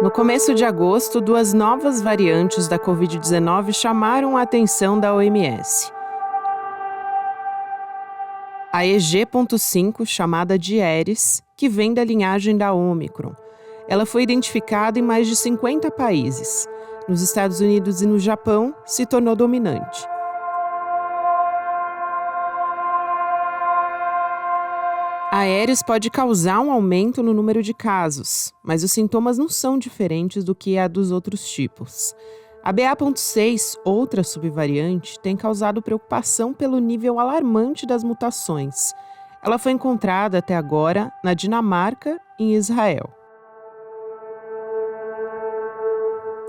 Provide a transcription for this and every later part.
No começo de agosto, duas novas variantes da Covid-19 chamaram a atenção da OMS. A EG.5, chamada de Aedes, que vem da linhagem da Ômicron. Ela foi identificada em mais de 50 países. Nos Estados Unidos e no Japão, se tornou dominante. A Aedes pode causar um aumento no número de casos, mas os sintomas não são diferentes do que a dos outros tipos. A BA.6, outra subvariante, tem causado preocupação pelo nível alarmante das mutações. Ela foi encontrada até agora na Dinamarca e em Israel.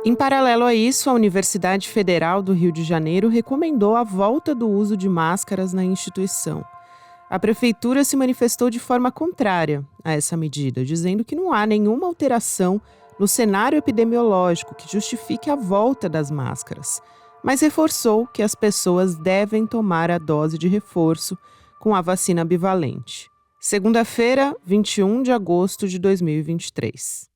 Em paralelo a isso, a Universidade Federal do Rio de Janeiro recomendou a volta do uso de máscaras na instituição. A prefeitura se manifestou de forma contrária a essa medida, dizendo que não há nenhuma alteração no cenário epidemiológico que justifique a volta das máscaras, mas reforçou que as pessoas devem tomar a dose de reforço com a vacina bivalente. Segunda-feira, 21 de agosto de 2023.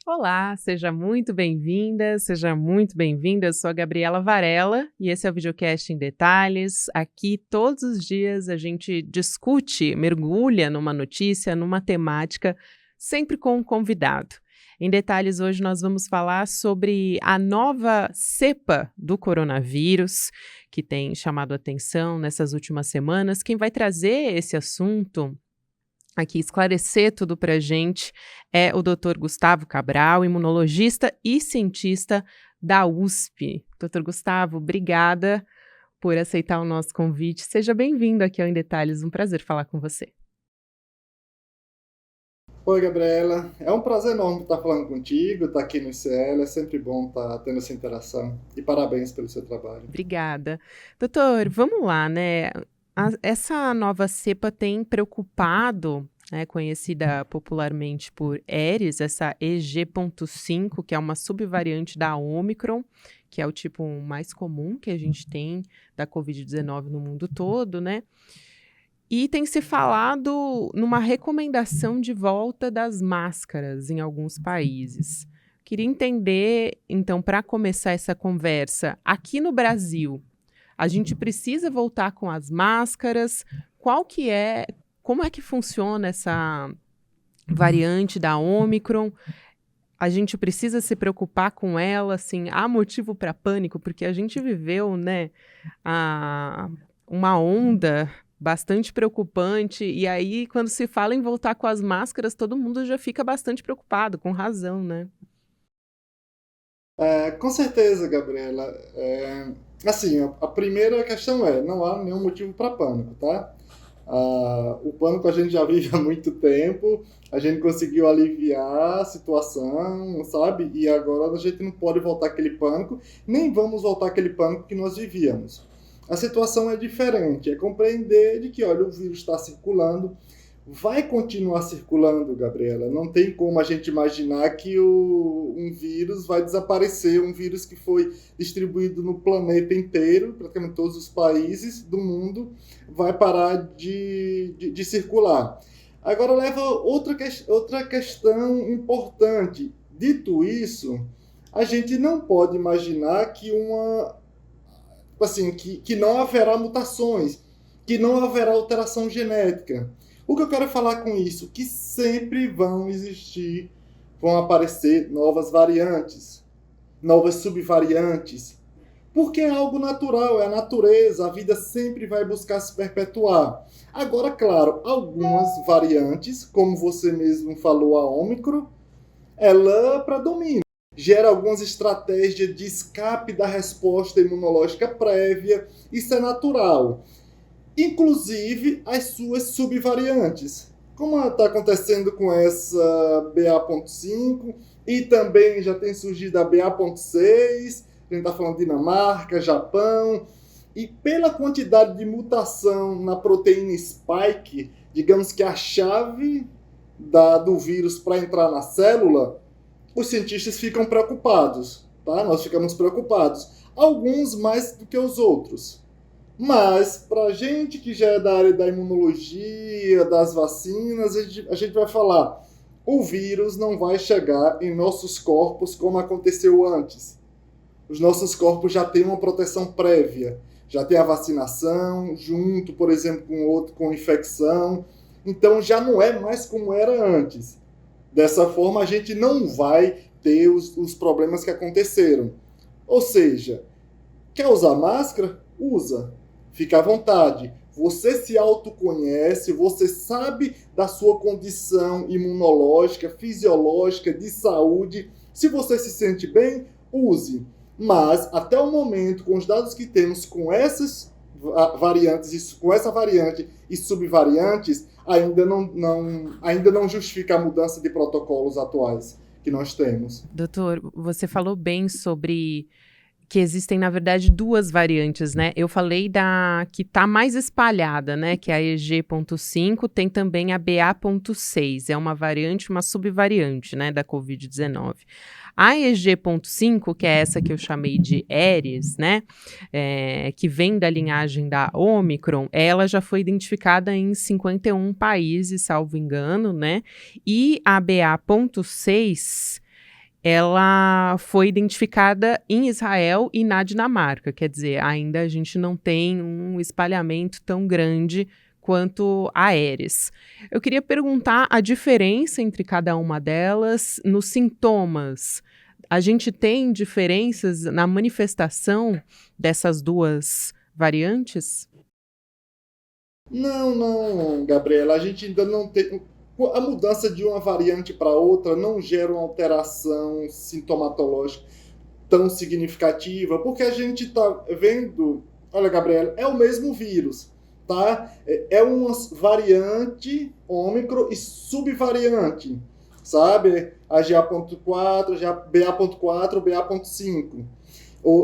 Olá, seja muito bem-vinda, seja muito bem-vinda. Eu sou a Gabriela Varela e esse é o Videocast em Detalhes. Aqui, todos os dias, a gente discute, mergulha numa notícia, numa temática, sempre com um convidado. Em Detalhes, hoje nós vamos falar sobre a nova cepa do coronavírus, que tem chamado a atenção nessas últimas semanas. Quem vai trazer esse assunto aqui, esclarecer tudo para a gente, é o Dr. Gustavo Cabral, imunologista e cientista da USP. Dr. Gustavo, obrigada por aceitar o nosso convite. Seja bem-vindo aqui ao Em Detalhes, um prazer falar com você. Oi, Gabriela. É um prazer enorme estar falando contigo, estar aqui no ICL, é sempre bom estar tendo essa interação. E parabéns pelo seu trabalho. Obrigada. Doutor, vamos lá, né? Essa nova cepa tem preocupado, conhecida popularmente por Aedes, essa EG.5, que é uma subvariante da Ômicron, que é o tipo mais comum que a gente tem da Covid-19 no mundo todo, né? E tem se falado numa recomendação de volta das máscaras em alguns países. Queria entender, então, para começar essa conversa, aqui no Brasil, a gente precisa voltar com as máscaras? Como é que funciona essa variante da Ômicron? A gente precisa se preocupar com ela, assim, há motivo para pânico? Porque a gente viveu, né, uma onda bastante preocupante, e aí, quando se fala em voltar com as máscaras, todo mundo já fica bastante preocupado, com razão, né? Com certeza, Gabriela. Assim, a primeira questão não há nenhum motivo para pânico, tá? O pânico a gente já vive há muito tempo, a gente conseguiu aliviar a situação, sabe? E agora a gente não pode voltar aquele pânico, nem vamos voltar aquele pânico que nós vivíamos. A situação é diferente, é compreender de que, olha, o vírus está circulando, vai continuar circulando, Gabriela. Não tem como a gente imaginar que um vírus vai desaparecer, um vírus que foi distribuído no planeta inteiro, praticamente todos os países do mundo, vai parar de circular. Agora leva outra questão importante. Dito isso, a gente não pode imaginar que que não haverá mutações, que não haverá alteração genética. O que eu quero falar com isso? Que sempre vão aparecer novas variantes, novas subvariantes, porque é algo natural, é a natureza, a vida sempre vai buscar se perpetuar. Agora, claro, algumas variantes, como você mesmo falou, a Ômicron, ela predomina. Gera algumas estratégias de escape da resposta imunológica prévia, isso é natural. Inclusive as suas subvariantes, como está acontecendo com essa BA.5, e também já tem surgido a BA.6, a gente está falando de Dinamarca, Japão, e pela quantidade de mutação na proteína spike, digamos que a chave do vírus para entrar na célula, os cientistas ficam preocupados, tá? Nós ficamos preocupados. Alguns mais do que os outros. Mas, para a gente que já é da área da imunologia, das vacinas, a gente vai falar, o vírus não vai chegar em nossos corpos como aconteceu antes. Os nossos corpos já têm uma proteção prévia, já tem a vacinação, junto, por exemplo, com infecção. Então, já não é mais como era antes. Dessa forma, a gente não vai ter os problemas que aconteceram. Ou seja, quer usar máscara? Usa. Fica à vontade. Você se autoconhece, você sabe da sua condição imunológica, fisiológica, de saúde. Se você se sente bem, use. Mas, até o momento, com os dados que temos com essas variantes, com essa variante e subvariantes, ainda não justifica a mudança de protocolos atuais que nós temos. Doutor, você falou bem sobre que existem, na verdade, duas variantes, né? Eu falei da que está mais espalhada, né? Que é a EG.5, tem também a BA.6, é uma variante, uma subvariante, né, da Covid-19. A EG.5, que é essa que eu chamei de Aedes, né, que vem da linhagem da Omicron, ela já foi identificada em 51 países, salvo engano, né? E a BA.6... ela foi identificada em Israel e na Dinamarca, quer dizer, ainda a gente não tem um espalhamento tão grande quanto a Aedes. Eu queria perguntar a diferença entre cada uma delas nos sintomas. A gente tem diferenças na manifestação dessas duas variantes? Não, Gabriela, a gente ainda não tem... A mudança de uma variante para outra não gera uma alteração sintomatológica tão significativa, porque a gente está vendo... Olha, Gabriela, é o mesmo vírus, tá? É uma variante Ômicron e subvariante, sabe? A GA.4, BA.4, BA.5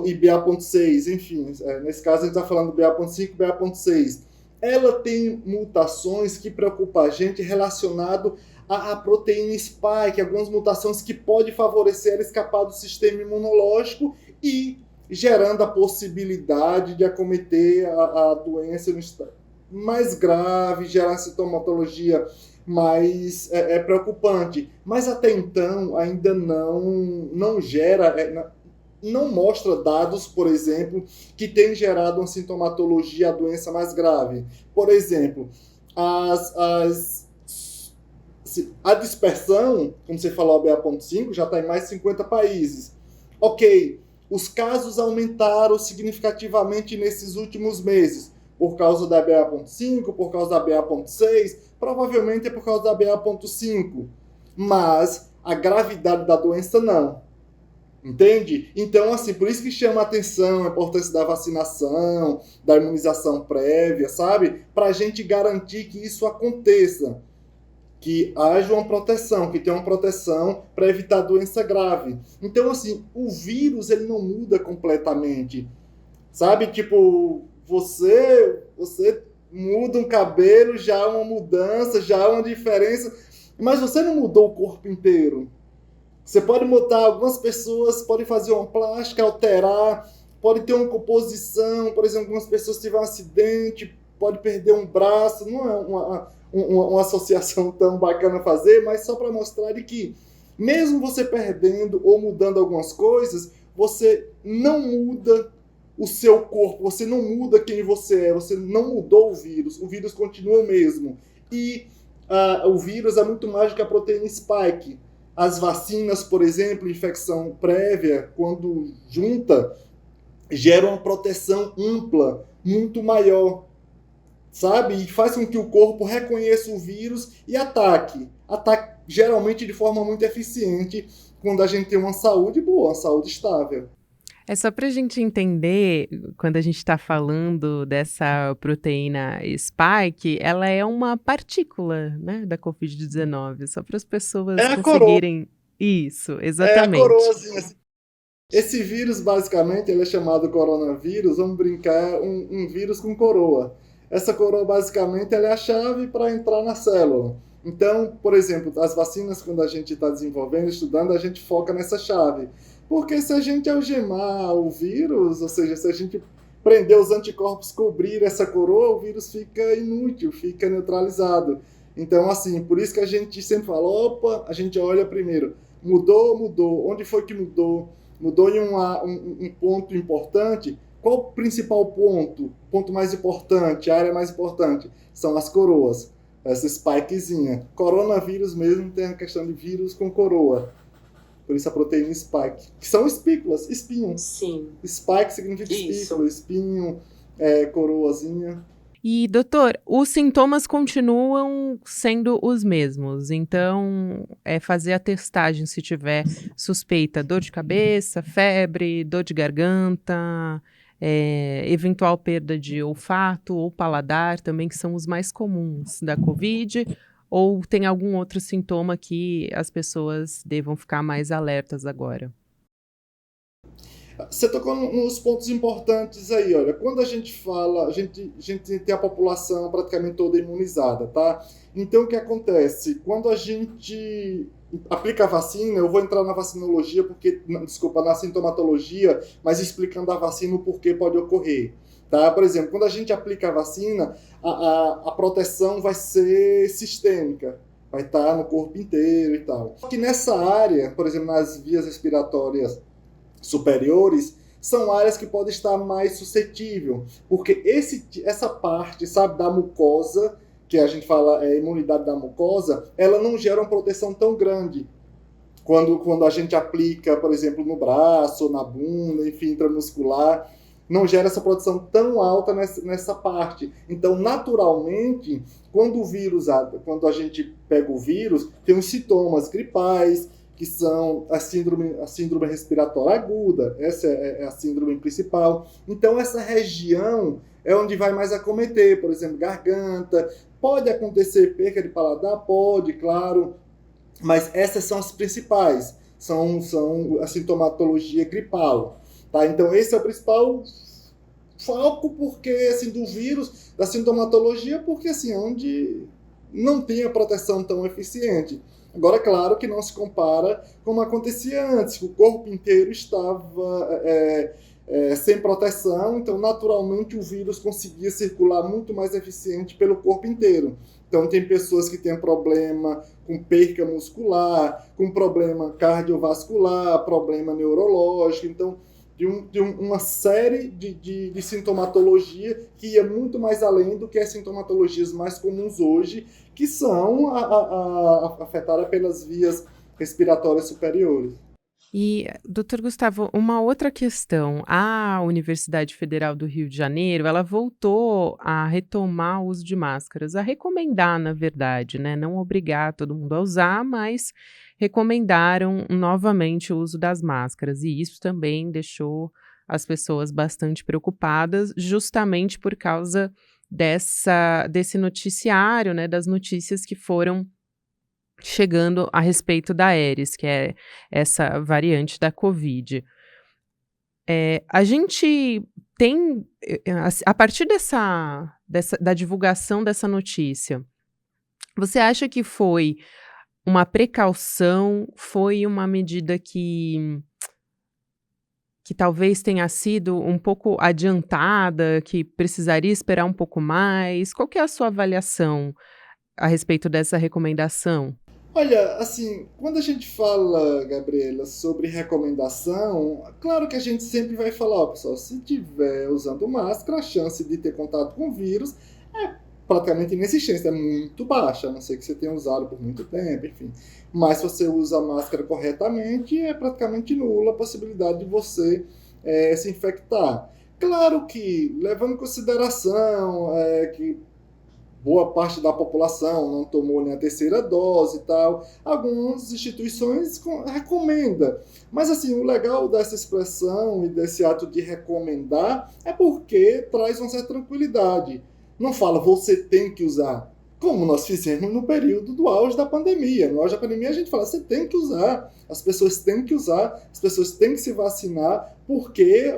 e BA.6, enfim. Nesse caso, a gente está falando BA.5 e BA.6. Ela tem mutações que preocupam a gente relacionado à proteína spike, algumas mutações que podem favorecer ela escapar do sistema imunológico e gerando a possibilidade de acometer a doença no estado mais grave, gerar sintomatologia mais preocupante. Mas até então ainda não gera... não mostra dados, por exemplo, que tem gerado uma sintomatologia, a doença mais grave. Por exemplo, a dispersão, como você falou, a BA.5, já está em mais de 50 países. Ok, os casos aumentaram significativamente nesses últimos meses, por causa da BA.5, por causa da BA.6, provavelmente é por causa da BA.5, mas a gravidade da doença não. Entende? Então, assim, por isso que chama a atenção a importância da vacinação, da imunização prévia, sabe? Para a gente garantir que isso aconteça, que haja uma proteção, que tenha uma proteção para evitar doença grave. Então, assim, o vírus, ele não muda completamente, sabe? Tipo, você muda um cabelo, já é uma mudança, já é uma diferença, mas você não mudou o corpo inteiro. Você pode mudar, algumas pessoas podem fazer uma plástica, alterar, pode ter uma composição, por exemplo, algumas pessoas tiverem um acidente, pode perder um braço, não é uma associação tão bacana fazer, mas só para mostrar que mesmo você perdendo ou mudando algumas coisas, você não muda o seu corpo, você não muda quem você é, você não mudou o vírus continua o mesmo. E o vírus é muito mais do que a proteína spike. As vacinas, por exemplo, infecção prévia, quando junta, gera uma proteção ampla, muito maior, sabe? E faz com que o corpo reconheça o vírus e ataque. Ataque geralmente de forma muito eficiente quando a gente tem uma saúde boa, uma saúde estável. É só para a gente entender, quando a gente está falando dessa proteína spike, ela é uma partícula, né, da Covid-19, só para as pessoas conseguirem... Isso, exatamente. É a coroazinha. Esse vírus, basicamente, ele é chamado coronavírus, vamos brincar, um vírus com coroa. Essa coroa, basicamente, ela é a chave para entrar na célula. Então, por exemplo, as vacinas, quando a gente está desenvolvendo, estudando, a gente foca nessa chave. Porque se a gente algemar o vírus, ou seja, se a gente prender os anticorpos, cobrir essa coroa, o vírus fica inútil, fica neutralizado. Então, assim, por isso que a gente sempre fala, opa, a gente olha primeiro, mudou, onde foi que mudou? Mudou em um ponto importante. Qual o principal ponto? O ponto mais importante, a área mais importante? São as coroas. Essa spikezinha. Coronavírus mesmo tem a questão de vírus com coroa. Por isso a proteína spike. Que são espículas, espinhos. Sim. Spike significa espícula, espinho, coroazinha. E, doutor, os sintomas continuam sendo os mesmos. Então, é fazer a testagem se tiver suspeita, dor de cabeça, febre, dor de garganta, eventual perda de olfato ou paladar também, que são os mais comuns da Covid, ou tem algum outro sintoma que as pessoas devam ficar mais alertas agora? Você tocou nos pontos importantes aí, olha, quando a gente fala, a gente tem a população praticamente toda imunizada, tá? Então, o que acontece? Quando a gente aplica a vacina, eu vou entrar na vacinologia, na sintomatologia, mas explicando a vacina o porquê pode ocorrer, tá? Por exemplo, quando a gente aplica a vacina, a proteção vai ser sistêmica, vai estar no corpo inteiro e tal. Só que nessa área, por exemplo, nas vias respiratórias superiores, são áreas que podem estar mais suscetível, porque essa parte, sabe, da mucosa, que a gente fala imunidade da mucosa, ela não gera uma proteção tão grande. Quando a gente aplica, por exemplo, no braço, na bunda, enfim, intramuscular, não gera essa proteção tão alta nessa parte. Então, naturalmente, quando a gente pega o vírus, tem os sintomas gripais, que são a síndrome respiratória aguda, essa é a síndrome principal. Então, essa região é onde vai mais acometer, por exemplo, garganta. Pode acontecer perca de paladar? Pode, claro, mas essas são as principais, são a sintomatologia gripal. Tá? Então, esse é o principal foco porque, assim, do vírus, da sintomatologia, porque assim, é onde não tem a proteção tão eficiente. Agora, claro que não se compara como acontecia antes, que o corpo inteiro estava sem proteção, então naturalmente o vírus conseguia circular muito mais eficiente pelo corpo inteiro. Então tem pessoas que têm problema com perca muscular, com problema cardiovascular, problema neurológico, então de uma série de sintomatologia que ia muito mais além do que as sintomatologias mais comuns hoje, que são afetadas pelas vias respiratórias superiores. E, doutor Gustavo, uma outra questão. A Universidade Federal do Rio de Janeiro, ela voltou a retomar o uso de máscaras, a recomendar, na verdade, né? Não obrigar todo mundo a usar, mas recomendaram novamente o uso das máscaras. E isso também deixou as pessoas bastante preocupadas, justamente por causa desse noticiário, né? Das notícias que foram chegando a respeito da Aedes, que é essa variante da Covid. A gente tem, a partir da divulgação dessa notícia, você acha que foi uma precaução, foi uma medida que talvez tenha sido um pouco adiantada, que precisaria esperar um pouco mais? Qual que é a sua avaliação a respeito dessa recomendação? Olha, assim, quando a gente fala, Gabriela, sobre recomendação, claro que a gente sempre vai falar, ó, pessoal, se tiver usando máscara, a chance de ter contato com o vírus é praticamente inexistente, é muito baixa, a não ser que você tenha usado por muito tempo, enfim. Mas se você usa a máscara corretamente, é praticamente nula a possibilidade de você se infectar. Claro que, levando em consideração que boa parte da população não tomou nem a terceira dose e tal, algumas instituições recomendam. Mas assim, o legal dessa expressão e desse ato de recomendar é porque traz uma certa tranquilidade. Não fala, você tem que usar. Como nós fizemos no período do auge da pandemia. No auge da pandemia a gente fala, você tem que usar, as pessoas têm que usar, as pessoas têm que se vacinar, porque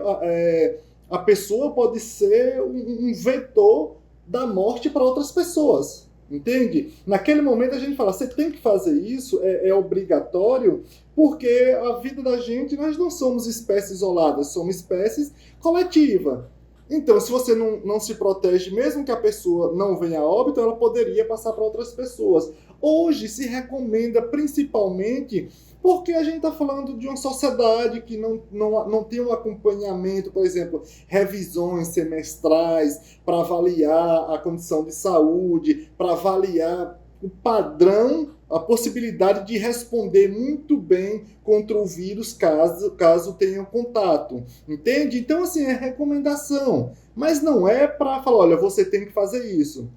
a pessoa pode ser um vetor da morte para outras pessoas. Entende? Naquele momento a gente fala, você tem que fazer isso, é obrigatório, porque a vida da gente, nós não somos espécies isoladas, somos espécies coletiva. Então, se você não se protege, mesmo que a pessoa não venha a óbito, ela poderia passar para outras pessoas. Hoje se recomenda principalmente porque a gente está falando de uma sociedade que não tem um acompanhamento, por exemplo, revisões semestrais para avaliar a condição de saúde, para avaliar o padrão, a possibilidade de responder muito bem contra o vírus caso tenha contato. Entende? Então, assim, é recomendação. Mas não é para falar, olha, você tem que fazer isso.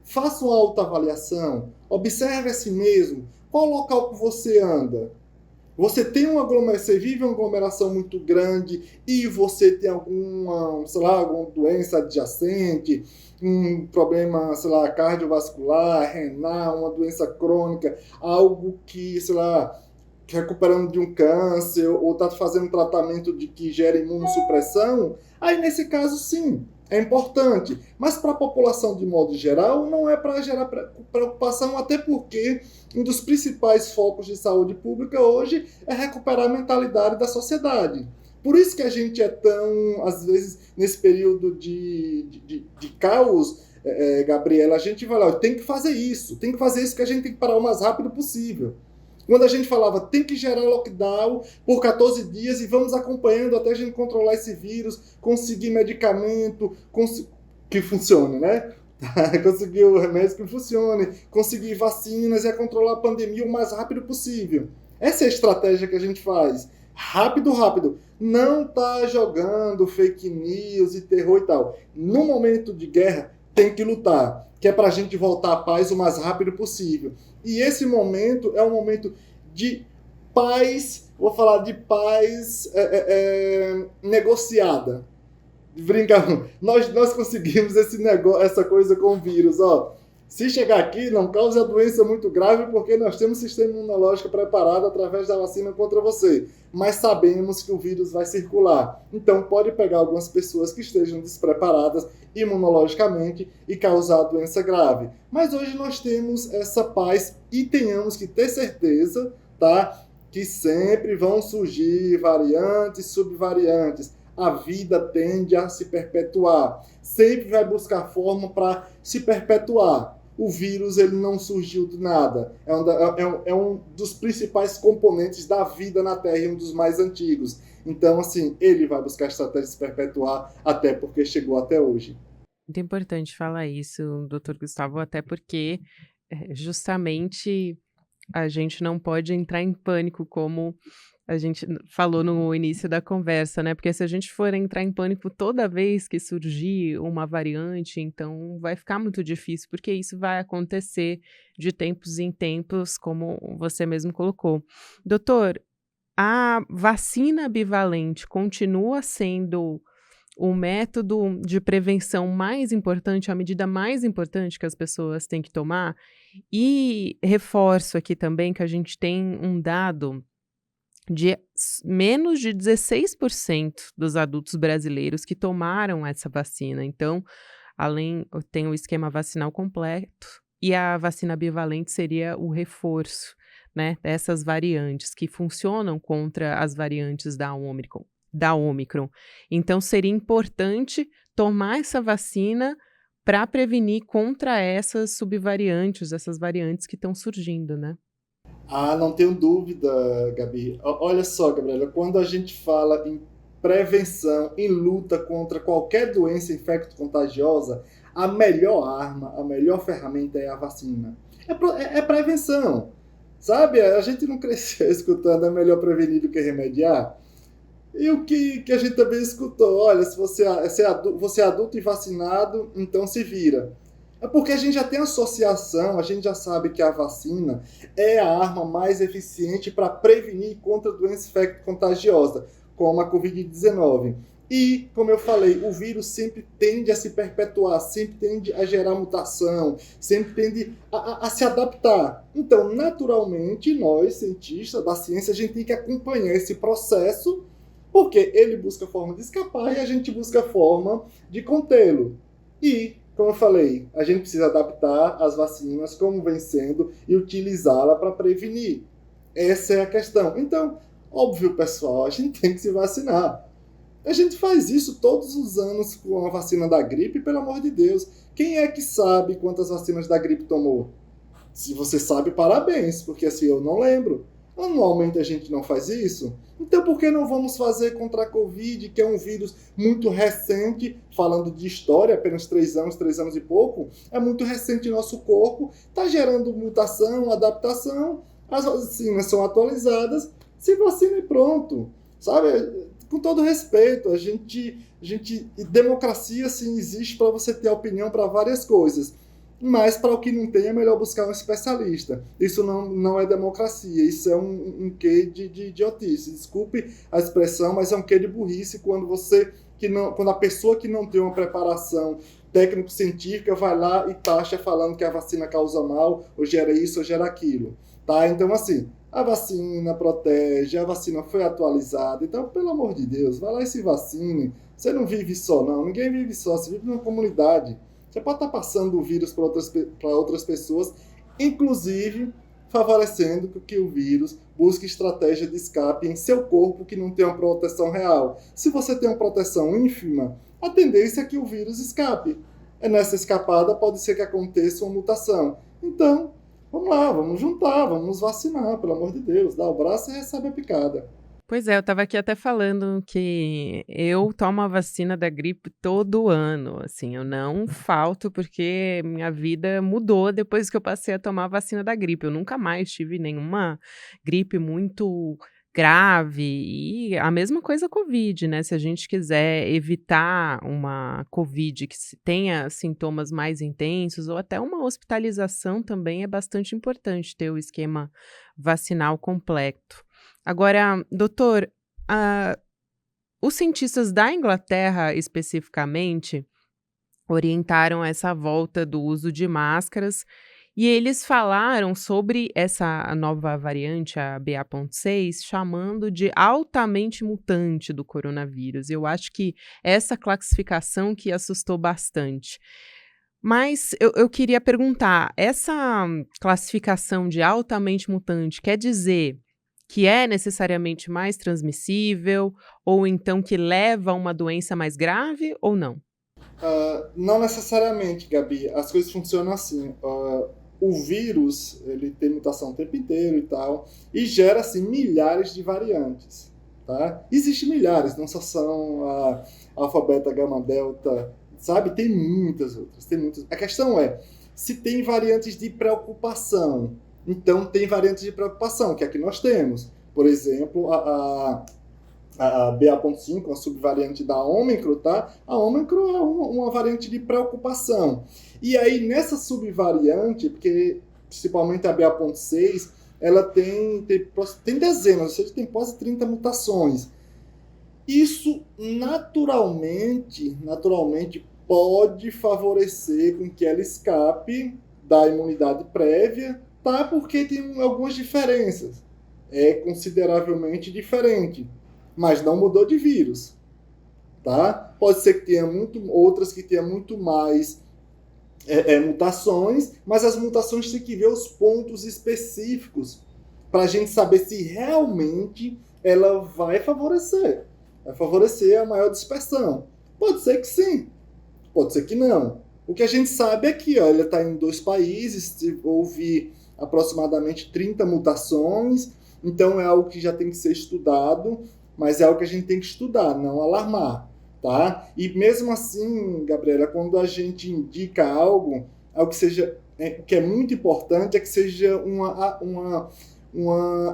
Faça uma autoavaliação, observe a si mesmo, qual local que você anda. Você tem você vive uma aglomeração muito grande e você tem alguma, sei lá, alguma doença adjacente, um problema, sei lá, cardiovascular, renal, uma doença crônica, algo que, sei lá, recuperando de um câncer ou está fazendo um tratamento de que gera imunossupressão, aí nesse caso sim, é importante. Mas para a população de modo geral, não é para gerar preocupação, até porque um dos principais focos de saúde pública hoje é recuperar a mentalidade da sociedade. Por isso que a gente é tão, às vezes, nesse período de caos, Gabriela, a gente vai lá, tem que fazer isso que a gente tem que parar o mais rápido possível. Quando a gente falava, tem que gerar lockdown por 14 dias e vamos acompanhando até a gente controlar esse vírus, conseguir medicamento que funcione, né? Conseguir o remédio que funcione, conseguir vacinas e controlar a pandemia o mais rápido possível. Essa é a estratégia que a gente faz. Rápido, rápido. Não tá jogando fake news e terror e tal. No momento de guerra, tem que lutar, que é para a gente voltar à paz o mais rápido possível. E esse momento é um momento de paz, vou falar de paz negociada. Brincando, nós conseguimos essa coisa com o vírus, ó. Se chegar aqui, não cause a doença muito grave, porque nós temos um sistema imunológico preparado através da vacina contra você. Mas sabemos que o vírus vai circular. Então, pode pegar algumas pessoas que estejam despreparadas imunologicamente e causar a doença grave. Mas hoje nós temos essa paz e tenhamos que ter certeza, tá, que sempre vão surgir variantes, subvariantes. A vida tende a se perpetuar. Sempre vai buscar forma para se perpetuar. O vírus ele não surgiu do nada. É um dos principais componentes da vida na Terra e um dos mais antigos. Então, assim, ele vai buscar estratégia de se perpetuar até porque chegou até hoje. Muito importante falar isso, doutor Gustavo, até porque justamente a gente não pode entrar em pânico, como a gente falou no início da conversa, né? Porque se a gente for entrar em pânico toda vez que surgir uma variante, então vai ficar muito difícil, porque isso vai acontecer de tempos em tempos, como você mesmo colocou. Doutor, a vacina bivalente continua sendo o método de prevenção mais importante, a medida mais importante que as pessoas têm que tomar? E reforço aqui também que a gente tem um dado de menos de 16% dos adultos brasileiros que tomaram essa vacina. Então, tem o esquema vacinal completo e a vacina bivalente seria o reforço, né, dessas variantes que funcionam contra as variantes da Omicron. Então, seria importante tomar essa vacina para prevenir contra essas subvariantes, essas variantes que estão surgindo, né? Ah, não tenho dúvida, Gabi. Olha só, Gabriela, quando a gente fala em prevenção, em luta contra qualquer doença infecto-contagiosa, a melhor arma, a melhor ferramenta é a vacina. É prevenção, sabe? A gente não cresceu escutando é melhor prevenir do que remediar. E o que a gente também escutou? Olha, se você é adulto e vacinado, então se vira. É porque a gente já tem associação, a gente já sabe que a vacina é a arma mais eficiente para prevenir contra doença infecto-contagiosa, como a Covid-19. E, como eu falei, o vírus sempre tende a se perpetuar, sempre tende a gerar mutação, sempre tende a se adaptar. Então, naturalmente, nós, cientistas da ciência, a gente tem que acompanhar esse processo, porque ele busca forma de escapar e a gente busca forma de contê-lo. E como eu falei, a gente precisa adaptar as vacinas como vem sendo e utilizá-la para prevenir. Essa é a questão. Então, óbvio, pessoal, a gente tem que se vacinar. A gente faz isso todos os anos com a vacina da gripe, pelo amor de Deus. Quem é que sabe quantas vacinas da gripe tomou? Se você sabe, parabéns, porque assim, eu não lembro. Anualmente a gente não faz isso? Então por que não vamos fazer contra a Covid, que é um vírus muito recente, falando de história, apenas 3 anos e pouco, é muito recente em nosso corpo, está gerando mutação, adaptação, as vacinas são atualizadas, se vacina e pronto. Sabe? Com todo respeito, democracia sim existe para você ter opinião para várias coisas. Mas para o que não tem é melhor buscar um especialista. Isso não é democracia, isso é um quê de idiotice. Desculpe a expressão, mas é um quê de burrice quando a pessoa que não tem uma preparação técnico-científica vai lá e taxa falando que a vacina causa mal, ou gera isso, ou gera aquilo. Tá? Então, assim, a vacina protege, a vacina foi atualizada. Então, pelo amor de Deus, vai lá e se vacine. Você não vive só, não. Ninguém vive só, você vive numa comunidade. Você pode estar passando o vírus para outras pessoas, inclusive favorecendo que o vírus busque estratégia de escape em seu corpo que não tem uma proteção real. Se você tem uma proteção ínfima, a tendência é que o vírus escape. Nessa escapada pode ser que aconteça uma mutação. Então, vamos lá, vamos juntar, vamos vacinar, pelo amor de Deus. Dá o braço e recebe a picada. Pois é, eu estava aqui até falando que eu tomo a vacina da gripe todo ano, assim, eu não falto porque minha vida mudou depois que eu passei a tomar a vacina da gripe. Eu nunca mais tive nenhuma gripe muito grave e a mesma coisa a Covid, né? Se a gente quiser evitar uma Covid que tenha sintomas mais intensos ou até uma hospitalização também é bastante importante ter o esquema vacinal completo. Agora, doutor, ah, os cientistas da Inglaterra, especificamente, orientaram essa volta do uso de máscaras e eles falaram sobre essa nova variante, a BA.6, chamando de altamente mutante do coronavírus. Eu acho que essa classificação que assustou bastante. Mas eu queria perguntar, essa classificação de altamente mutante quer dizer que é necessariamente mais transmissível, ou então que leva a uma doença mais grave, ou não? Não necessariamente, Gabi. As coisas funcionam assim. O vírus, ele tem mutação o tempo inteiro e tal, e gera, assim, milhares de variantes, tá? Existem milhares, não só são a alfa, beta, gama, delta, sabe? Tem muitas outras, tem muitas. A questão é, se tem variantes de preocupação. Então, tem variantes de preocupação, que é a que nós temos. Por exemplo, a BA.5, uma subvariante da Ômicron, tá? A Ômicron é uma variante de preocupação. E aí, nessa subvariante, porque principalmente a BA.6, ela tem dezenas, ou seja, tem quase 30 mutações. Isso naturalmente pode favorecer com que ela escape da imunidade prévia, tá? Porque tem algumas diferenças. É consideravelmente diferente, mas não mudou de vírus, tá? Pode ser que tenha outras que tenha muito mais mutações, mas as mutações tem que ver os pontos específicos para a gente saber se realmente ela vai favorecer a maior dispersão. Pode ser que sim, pode ser que não. O que a gente sabe é que ela está em 2 países, houve aproximadamente 30 mutações, então é algo que já tem que ser estudado, mas é algo que a gente tem que estudar, não alarmar, tá? E mesmo assim, Gabriela, quando a gente indica algo que seja que é muito importante, é que seja uma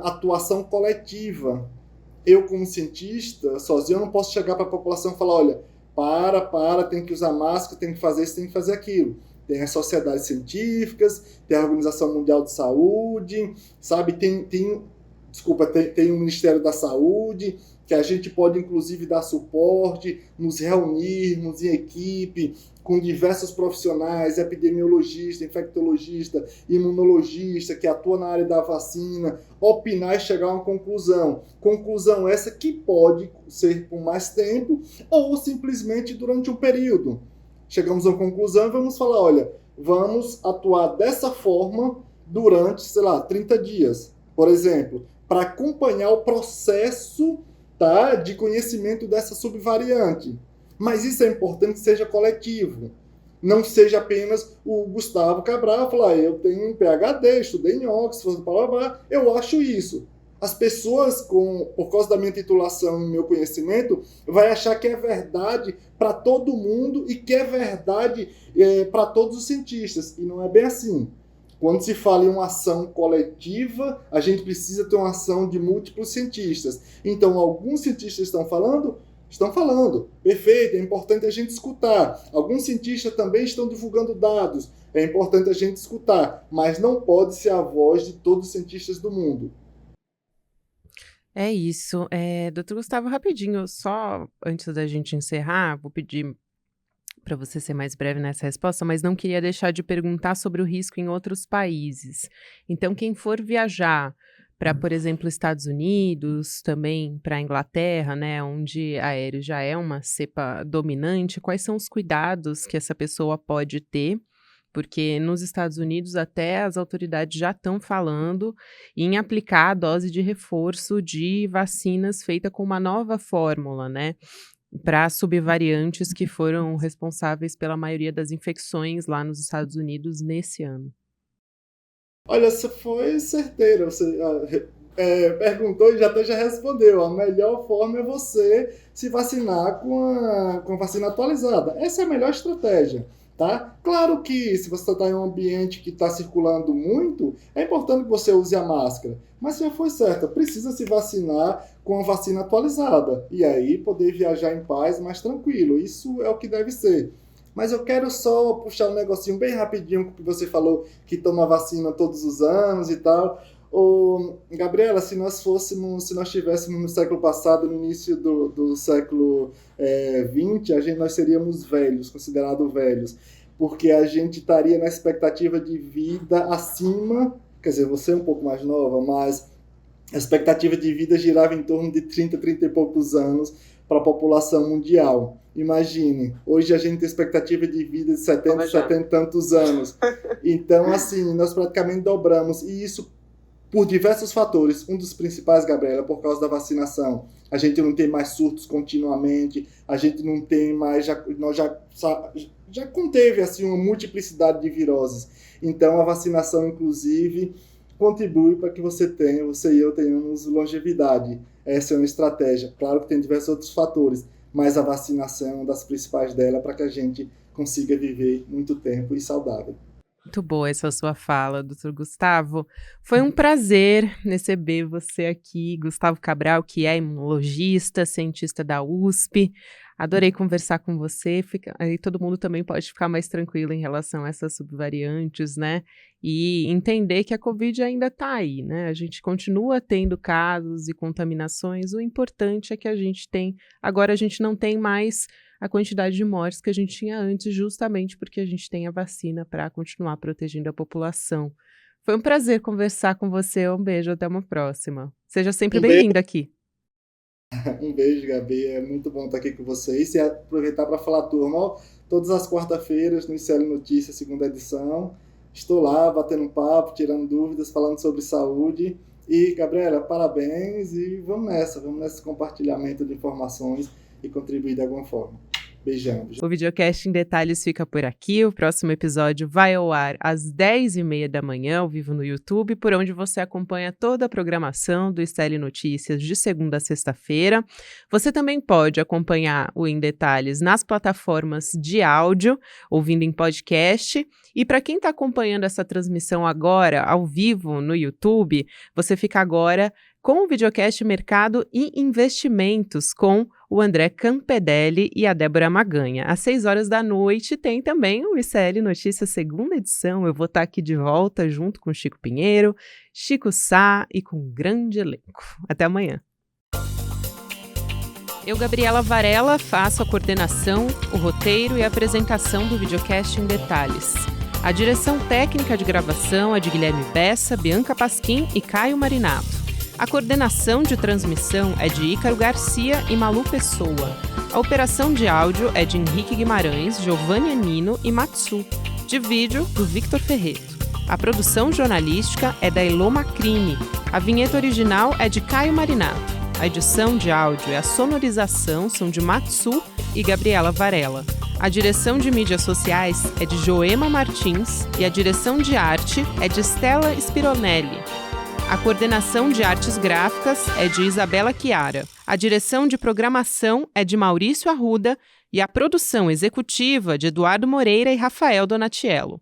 atuação coletiva. Eu, como cientista, sozinho, eu não posso chegar para a população e falar, olha, tem que usar máscara, tem que fazer isso, tem que fazer aquilo. Tem as sociedades científicas, tem a Organização Mundial de Saúde, sabe? Tem o Ministério da Saúde, que a gente pode, inclusive, dar suporte, nos reunirmos em equipe, com diversos profissionais, epidemiologista, infectologista, imunologista, que atua na área da vacina, opinar e chegar a uma conclusão. Conclusão essa que pode ser por mais tempo ou simplesmente durante um período. chegamos a uma conclusão e vamos falar, olha, vamos atuar dessa forma durante, 30 dias, por exemplo, para acompanhar o processo, tá, de conhecimento dessa subvariante. Mas isso é importante que seja coletivo. Não seja apenas o Gustavo Cabral falar, eu tenho um PhD, estudei em Oxford, blá, blá, blá, eu acho isso. As pessoas, por causa da minha titulação e meu conhecimento, vai achar que é verdade para todo mundo e que é verdade para todos os cientistas. E não é bem assim. Quando se fala em uma ação coletiva, a gente precisa ter uma ação de múltiplos cientistas. Então, alguns cientistas estão falando, perfeito, é importante a gente escutar. Alguns cientistas também estão divulgando dados, é importante a gente escutar, mas não pode ser a voz de todos os cientistas do mundo. É isso. Doutor Gustavo, rapidinho, só antes da gente encerrar, vou pedir para você ser mais breve nessa resposta, mas não queria deixar de perguntar sobre o risco em outros países. Então, quem for viajar para, por exemplo, Estados Unidos, também para a Inglaterra, né, onde aéreo já é uma cepa dominante, quais são os cuidados que essa pessoa pode ter? Porque nos Estados Unidos até as autoridades já estão falando em aplicar a dose de reforço de vacinas feita com uma nova fórmula, né? Para subvariantes que foram responsáveis pela maioria das infecções lá nos Estados Unidos nesse ano. Olha, você foi certeiro. Você perguntou e já respondeu. A melhor forma é você se vacinar com a vacina atualizada. Essa é a melhor estratégia. Tá? Claro que se você está em um ambiente que está circulando muito, é importante que você use a máscara. Mas já foi certo, precisa se vacinar com a vacina atualizada. E aí poder viajar em paz, mais tranquilo. Isso é o que deve ser. Mas eu quero só puxar um negocinho bem rapidinho, que você falou que toma vacina todos os anos e tal. Gabriela, se nós estivéssemos no século passado, no início do século XX, nós seríamos velhos, considerados velhos, porque a gente estaria na expectativa de vida acima, quer dizer, você é um pouco mais nova, mas a expectativa de vida girava em torno de 30 e poucos anos para a população mundial. Imagine, hoje a gente tem expectativa de vida de 70 e tantos anos. Então, assim, nós praticamente dobramos, e isso por diversos fatores. Um dos principais, Gabriela, por causa da vacinação. A gente não tem mais surtos continuamente, a gente não tem mais, nós já conteve assim, uma multiplicidade de viroses. Então, a vacinação, inclusive, contribui para que você e eu tenhamos longevidade. Essa é uma estratégia. Claro que tem diversos outros fatores, mas a vacinação é uma das principais dela para que a gente consiga viver muito tempo e saudável. Muito boa essa sua fala, doutor Gustavo. Foi um prazer receber você aqui, Gustavo Cabral, que é imunologista, cientista da USP. Adorei conversar com você. Aí todo mundo também pode ficar mais tranquilo em relação a essas subvariantes, né? E entender que a Covid ainda está aí, né? A gente continua tendo casos e contaminações. O importante é que agora a gente não tem mais a quantidade de mortes que a gente tinha antes, justamente porque a gente tem a vacina para continuar protegendo a população. Foi um prazer conversar com você. Um beijo, até uma próxima. Seja sempre bem-vindo aqui. Um beijo, Gabi. É muito bom estar aqui com vocês. E aproveitar para falar, turma, todas as quarta-feiras no ICL Notícias, segunda edição. Estou lá batendo um papo, tirando dúvidas, falando sobre saúde. E, Gabriela, parabéns e vamos nesse compartilhamento de informações e contribuir de alguma forma. Beijão. O Videocast em Detalhes fica por aqui. O próximo episódio vai ao ar às 10h30 da manhã, ao vivo no YouTube, por onde você acompanha toda a programação do ICL Notícias de segunda a sexta-feira. Você também pode acompanhar o Em Detalhes nas plataformas de áudio, ouvindo em podcast. E para quem está acompanhando essa transmissão agora, ao vivo, no YouTube, você fica agora com o Videocast Mercado e Investimentos, com o André Campedelli e a Débora Maganha. Às 18h tem também o ICL Notícias segunda edição. Eu vou estar aqui de volta junto com Chico Pinheiro, Chico Sá e com um grande elenco. Até amanhã. Eu, Gabriela Varela, faço a coordenação, o roteiro e a apresentação do Videocast em Detalhes. A direção técnica de gravação é de Guilherme Bessa, Bianca Pasquim e Caio Marinato. A coordenação de transmissão é de Ícaro Garcia e Malu Pessoa. A operação de áudio é de Henrique Guimarães, Giovanni Anino e Matsu. De vídeo, do Victor Ferreto. A produção jornalística é da Elô Macrini. A vinheta original é de Caio Marinato. A edição de áudio e a sonorização são de Matsu e Gabriela Varela. A direção de mídias sociais é de Joema Martins e a direção de arte é de Stella Spironelli. A coordenação de artes gráficas é de Isabela Chiara. A direção de programação é de Maurício Arruda e a produção executiva de Eduardo Moreira e Rafael Donatiello.